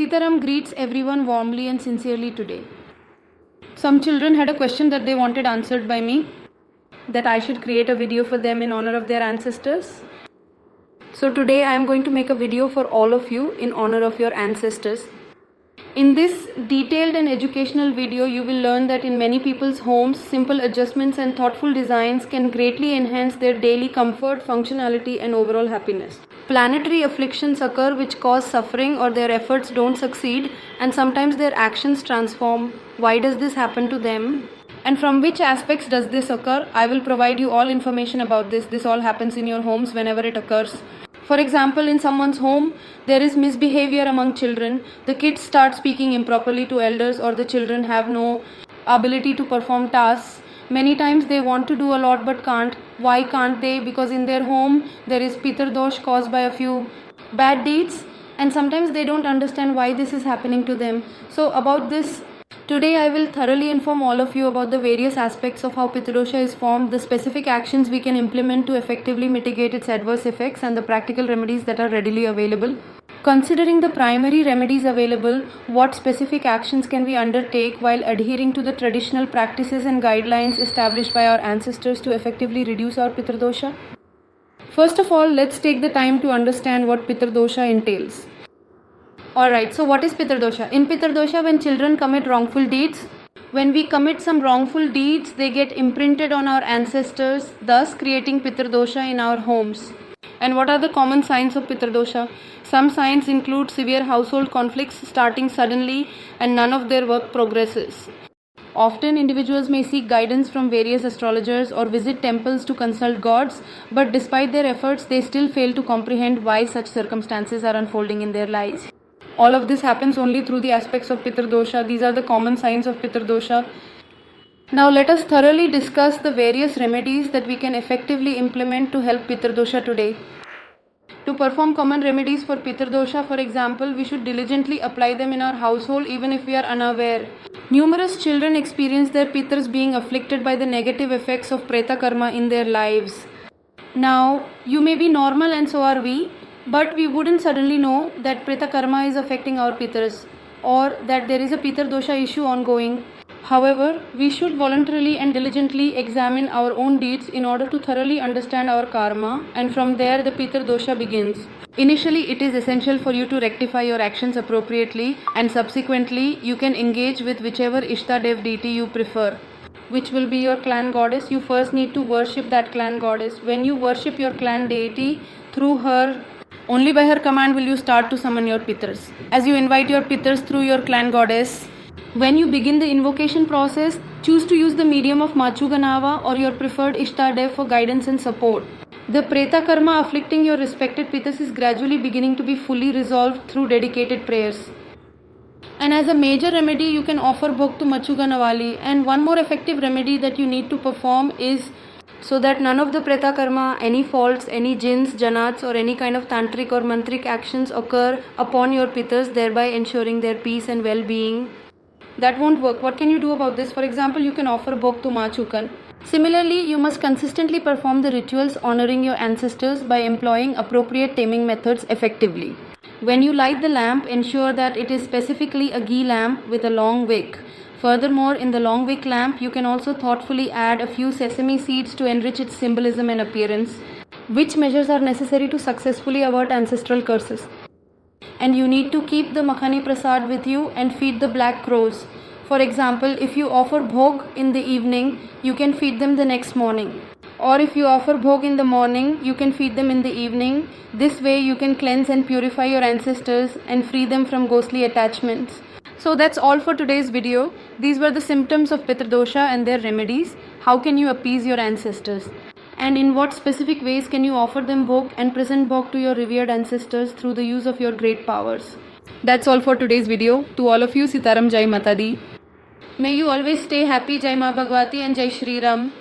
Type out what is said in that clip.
Sitaram greets everyone warmly and sincerely today. Some children had a question that they wanted answered by me, that I should create a video for them in honor of their ancestors. So today I am going to make a video for all of you in honor of your ancestors. In this detailed and educational video, you will learn that in many people's homes, simple adjustments and thoughtful designs can greatly enhance their daily comfort, functionality, and overall happiness. Planetary afflictions occur which cause suffering or their efforts don't succeed, and sometimes their actions transform. Why does this happen to them? And from which aspects does this occur? I will provide you all information about this. This all happens in your homes whenever it occurs. For example, in someone's home, there is misbehavior among children. The kids start speaking improperly to elders, or the children have no ability to perform tasks. Many times they want to do a lot but can't. Why can't they? Because in their home, there is Pitar Dosh caused by a few bad deeds, and sometimes they don't understand why this is happening to them. So about this, today I will thoroughly inform all of you about the various aspects of how Pitardosha is formed, the specific actions we can implement to effectively mitigate its adverse effects, and the practical remedies that are readily available. Considering the primary remedies available, what specific actions can we undertake while adhering to the traditional practices and guidelines established by our ancestors to effectively reduce our Pitardosha? First of all, let's take the time to understand what Pitardosha entails. Alright, so what is Pitardosha? In Pitardosha, when children commit wrongful deeds, when we commit some wrongful deeds, they get imprinted on our ancestors, thus creating Pitardosha in our homes. And what are the common signs of Pitardosha? Some signs include severe household conflicts starting suddenly and none of their work progresses. Often individuals may seek guidance from various astrologers or visit temples to consult gods, but despite their efforts, they still fail to comprehend why such circumstances are unfolding in their lives. All of this happens only through the aspects of Pitardosha. These are the common signs of Pitardosha. Now let us thoroughly discuss the various remedies that we can effectively implement to help Pitardosha today. To perform common remedies for Pitardosha, for example, we should diligently apply them in our household even if we are unaware. Numerous children experience their Pitars being afflicted by the negative effects of Preta Karma in their lives. Now, you may be normal and so are we, but we wouldn't suddenly know that Preta Karma is affecting our Pitars or that there is a Pitar Dosha issue ongoing. However, we should voluntarily and diligently examine our own deeds in order to thoroughly understand our karma, and from there the Pitar Dosha begins. Initially, it is essential for you to rectify your actions appropriately, and subsequently you can engage with whichever Ishtadev deity you prefer, which will be your clan goddess. You first need to worship that clan goddess. When you worship your clan deity, through her, only by her command will you start to summon your Pitars. As you invite your Pitars through your clan goddess, when you begin the invocation process, choose to use the medium of Machuganava or your preferred Ishtadev for guidance and support. The Preta Karma afflicting your respected Pitars is gradually beginning to be fully resolved through dedicated prayers. And as a major remedy, you can offer Bhog to Machuganavali. And one more effective remedy that you need to perform is so that none of the Preta Karma, any faults, any jinns, janats, or any kind of tantric or mantric actions occur upon your Pitars, thereby ensuring their peace and well-being. That won't work. What can you do about this? For example, you can offer Bhog to Machukan. Similarly, you must consistently perform the rituals honoring your ancestors by employing appropriate taming methods effectively. When you light the lamp, ensure that it is specifically a ghee lamp with a long wick. Furthermore, in the long wick lamp, you can also thoughtfully add a few sesame seeds to enrich its symbolism and appearance. Which measures are necessary to successfully avert ancestral curses? And you need to keep the Makhani Prasad with you and feed the black crows. For example, if you offer Bhog in the evening, you can feed them the next morning. Or if you offer Bhog in the morning, you can feed them in the evening. This way you can cleanse and purify your ancestors and free them from ghostly attachments. So that's all for today's video. These were the symptoms of Pitardosha and their remedies. How can you appease your ancestors? And in what specific ways can you offer them Bhog and present Bhog to your revered ancestors through the use of your great powers? That's all for today's video. To all of you, Sitaram Jai Mata Di. May you always stay happy. Jai Ma Bhagwati and Jai Shri Ram.